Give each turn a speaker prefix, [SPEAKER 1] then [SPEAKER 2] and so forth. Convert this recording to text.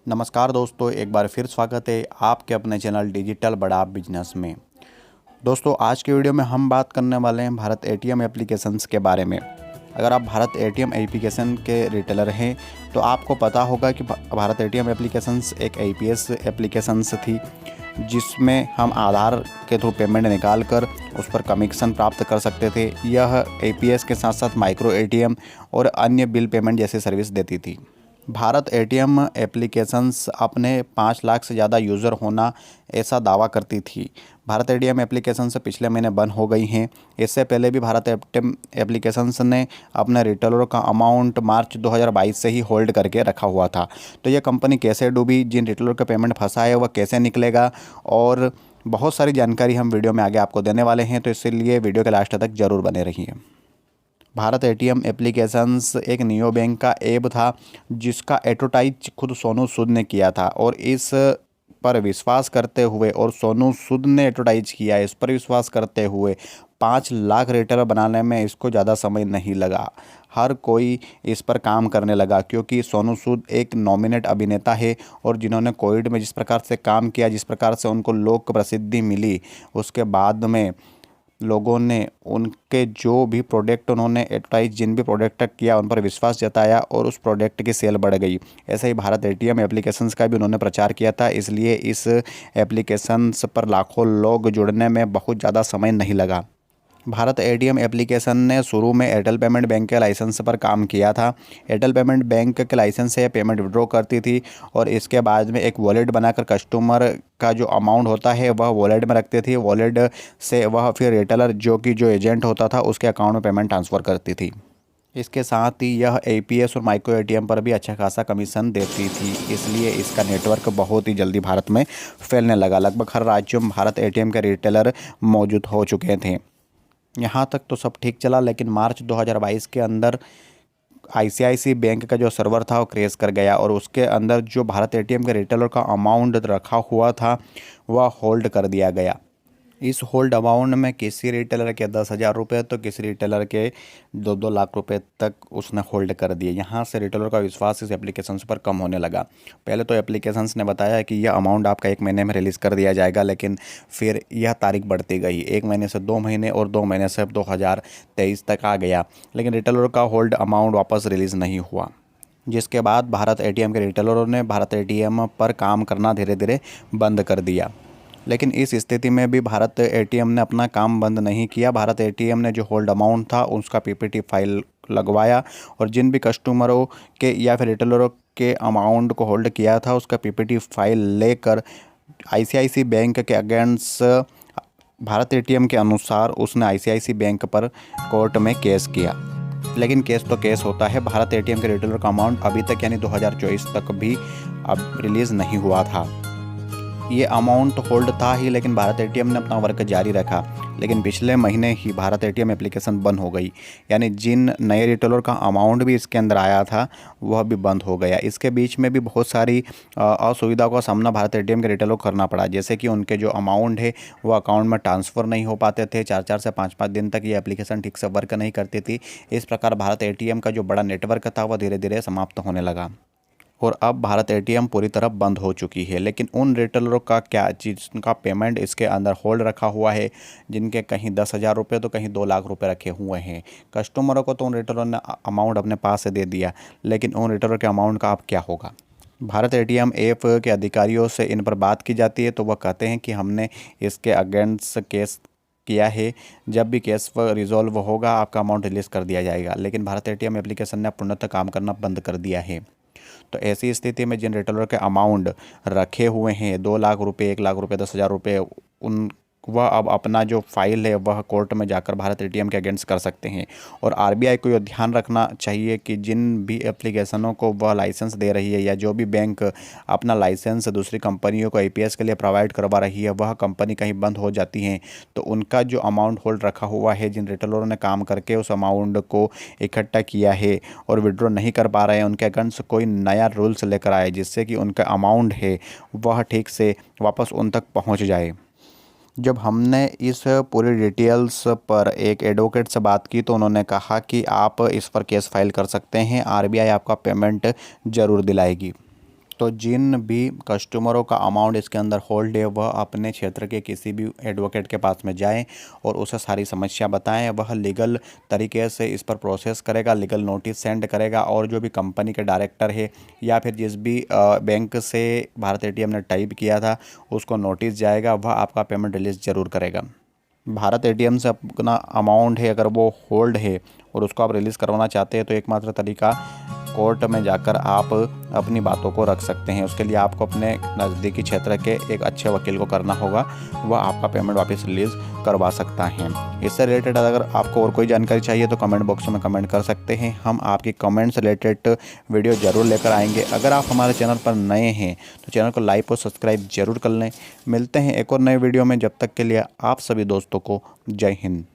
[SPEAKER 1] नमस्कार दोस्तों, एक बार फिर स्वागत है आपके अपने चैनल डिजिटल बड़ा बिजनेस में। दोस्तों, आज के वीडियो में हम बात करने वाले हैं भारत एटीएम एप्लीकेशंस के बारे में। अगर आप भारत एटीएम एप्लीकेशन के रिटेलर हैं तो आपको पता होगा कि भारत एटीएम एप्लीकेशंस एक आईपीएस एप्लीकेशंस थी, जिसमें हम आधार के थ्रू पेमेंट निकाल कर उस पर कमीशन प्राप्त कर सकते थे। यह एपीएस के साथ साथ माइक्रो एटीएम और अन्य बिल पेमेंट जैसी सर्विस देती थी। भारत एटीएम एप्लीकेशंस अपने 5 लाख से ज़्यादा यूज़र होना ऐसा दावा करती थी। भारत एटीएम एप्लीकेशंस पिछले महीने बंद हो गई हैं। इससे पहले भी भारत एटीएम एप्लीकेशंस ने अपने रिटेलरों का अमाउंट मार्च 2022 से ही होल्ड करके रखा हुआ था। तो ये कंपनी कैसे डूबी, जिन रिटेलर का पेमेंट फंसा है वह कैसे निकलेगा, और बहुत सारी जानकारी हम वीडियो में आगे आपको देने वाले हैं, तो इसलिए वीडियो के लास्ट तक ज़रूर बने रहिए। भारत एटीएम एप्लीकेशंस एक नियो बैंक का ऐप था, जिसका एडवर्टाइज खुद सोनू सूद ने किया था, और इस पर विश्वास करते हुए, और सोनू सूद ने एडवर्टाइज किया, इस पर विश्वास करते हुए 5 लाख रिटेलर बनाने में इसको ज़्यादा समय नहीं लगा। हर कोई इस पर काम करने लगा, क्योंकि सोनू सूद एक नॉमिनेट अभिनेता है, और जिन्होंने कोविड में जिस प्रकार से काम किया, जिस प्रकार से उनको लोक प्रसिद्धि मिली, उसके बाद में लोगों ने उनके जो भी प्रोडक्ट उन्होंने एडवर्टाइज जिन भी प्रोडक्ट किया उन पर विश्वास जताया, और उस प्रोडक्ट की सेल बढ़ गई। ऐसे ही भारत एटीएम एप्लीकेशंस का भी उन्होंने प्रचार किया था, इसलिए इस एप्लीकेशंस पर लाखों लोग जुड़ने में बहुत ज़्यादा समय नहीं लगा। भारत एटीएम एप्लीकेशन ने शुरू में एयरटेल पेमेंट बैंक के लाइसेंस पर काम किया था। एयरटेल पेमेंट बैंक के लाइसेंस से पेमेंट विड्रॉ करती थी, और इसके बाद में एक वॉलेट बनाकर कस्टमर का जो अमाउंट होता है वह वॉलेट में रखती थी। वॉलेट से वह फिर रिटेलर जो एजेंट होता था उसके अकाउंट में पेमेंट ट्रांसफ़र करती थी। इसके साथ ही यह एपीएस और माइक्रो एटीएम पर भी अच्छा खासा कमीशन देती थी, इसलिए इसका नेटवर्क बहुत ही जल्दी भारत में फैलने लगा। लगभग हर राज्यों में भारत एटीएम के रिटेलर मौजूद हो चुके थे। यहाँ तक तो सब ठीक चला, लेकिन मार्च 2022 के अंदर आईसीआईसी बैंक का जो सर्वर था वो क्रैश कर गया, और उसके अंदर जो भारत एटीएम के रिटेलर का अमाउंट रखा हुआ था वह होल्ड कर दिया गया। इस होल्ड अमाउंट में किसी रिटेलर के 10,000 रुपये तो किसी रिटेलर के 2-2 लाख रुपए तक उसने होल्ड कर दिए। यहाँ से रिटेलर का विश्वास इस एप्लीकेशंस पर कम होने लगा। पहले तो एप्लीकेशंस ने बताया कि यह अमाउंट आपका 1 महीने में रिलीज़ कर दिया जाएगा, लेकिन फिर यह तारीख बढ़ती गई। 1 महीने से 2 महीने, और 2 महीने से अब 2023 तक आ गया, लेकिन रिटेलर का होल्ड अमाउंट वापस रिलीज़ नहीं हुआ। जिसके बाद भारत एटीएम के रिटेलरों ने भारत एटीएम पर काम करना धीरे धीरे बंद कर दिया। लेकिन इस स्थिति में भी भारत एटीएम ने अपना काम बंद नहीं किया। भारत एटीएम ने जो होल्ड अमाउंट था उसका पीपीटी फाइल लगवाया, और जिन भी कस्टमरों के या फिर रिटेलरों के अमाउंट को होल्ड किया था उसका पीपीटी फाइल लेकर आईसीआईसी बैंक के अगेंस्ट भारत एटीएम के अनुसार उसने आईसीआईसी बैंक पर कोर्ट में केस किया। लेकिन केस तो केस होता है। भारत एटीएम के रिटेलर का अमाउंट अभी तक यानी 2024 तक भी अब रिलीज़ नहीं हुआ था। ये अमाउंट होल्ड था ही, लेकिन भारत एटीएम ने अपना वर्क जारी रखा। लेकिन पिछले महीने ही भारत एटीएम एप्लीकेशन बंद हो गई, यानी जिन नए रिटेलर का अमाउंट भी इसके अंदर आया था वह भी बंद हो गया। इसके बीच में भी बहुत सारी असुविधाओं का सामना भारत एटीएम के रिटेलर को करना पड़ा, जैसे कि उनके जो अमाउंट है वो अकाउंट में ट्रांसफ़र नहीं हो पाते थे। 4-4 से 5-5 दिन तक ये एप्लीकेशन ठीक से वर्क नहीं करती थी। इस प्रकार भारत एटीएम का जो बड़ा नेटवर्क था वह धीरे धीरे समाप्त होने लगा, और अब भारत एटीएम पूरी तरह बंद हो चुकी है। लेकिन उन रिटेलरों का क्या, जिनका पेमेंट इसके अंदर होल्ड रखा हुआ है, जिनके कहीं 10,000 रुपये तो कहीं 2 लाख रुपए रखे हुए हैं, कस्टमरों को तो उन रिटेलरों ने अमाउंट अपने पास से दे दिया, लेकिन उन रिटेलर के अमाउंट का अब क्या होगा। भारत एटीएम ऐप के अधिकारियों से इन पर बात की जाती है तो वह कहते हैं कि हमने इसके अगेंस्ट केस किया है, जब भी केस रिजॉल्व होगा आपका अमाउंट रिलीज़ कर दिया जाएगा। लेकिन भारत एटीएम एप्लीकेशन ने पूर्णतः काम करना बंद कर दिया है। तो ऐसी स्थिति में जिन रिटेलर के अमाउंट रखे हुए हैं 2 लाख रुपए, 1 लाख रुपए, 10,000 रुपये, उन वह अब अपना जो फाइल है वह कोर्ट में जाकर भारत एटीएम के अगेंस्ट कर सकते हैं। और आरबीआई को यह ध्यान रखना चाहिए कि जिन भी एप्लीकेशनों को वह लाइसेंस दे रही है, या जो भी बैंक अपना लाइसेंस दूसरी कंपनियों को आईपीएस के लिए प्रोवाइड करवा रही है, वह कंपनी कहीं बंद हो जाती हैं तो उनका जो अमाउंट होल्ड रखा हुआ है, जिन रिटेलरों ने काम करके उस अमाउंट को इकट्ठा किया है और विड्रॉ नहीं कर पा रहे हैं, उनके अगेंस्ट कोई नया रूल्स लेकर आए, जिससे कि उनका अमाउंट है वह ठीक से वापस उन तक पहुँच जाए। जब हमने इस पूरी डिटेल्स पर एक एडवोकेट से बात की तो उन्होंने कहा कि आप इस पर केस फाइल कर सकते हैं, आरबीआई आपका पेमेंट ज़रूर दिलाएगी। तो जिन भी कस्टमरों का अमाउंट इसके अंदर होल्ड है वह अपने क्षेत्र के किसी भी एडवोकेट के पास में जाएं और उसे सारी समस्या बताएं। वह लीगल तरीके से इस पर प्रोसेस करेगा, लीगल नोटिस सेंड करेगा और जो भी कंपनी के डायरेक्टर है या फिर जिस भी बैंक से भारत एटीएम ने टाइप किया था उसको नोटिस जाएगा, वह आपका पेमेंट रिलीज़ ज़रूर करेगा। भारत एटीएम से अपना अमाउंट है अगर वो होल्ड है और उसको आप रिलीज़ करवाना चाहते हैं तो एकमात्र तरीका कोर्ट में जाकर आप अपनी बातों को रख सकते हैं। उसके लिए आपको अपने नज़दीकी क्षेत्र के एक अच्छे वकील को करना होगा, वह आपका पेमेंट वापस रिलीज़ करवा सकता है। इससे रिलेटेड अगर आपको और कोई जानकारी चाहिए तो कमेंट बॉक्स में कमेंट कर सकते हैं, हम आपकी कमेंट्स रिलेटेड वीडियो ज़रूर लेकर आएंगे। अगर आप हमारे चैनल पर नए हैं तो चैनल को लाइक और सब्सक्राइब जरूर कर लें। मिलते हैं एक और नए वीडियो में, जब तक के लिए आप सभी दोस्तों को जय हिंद।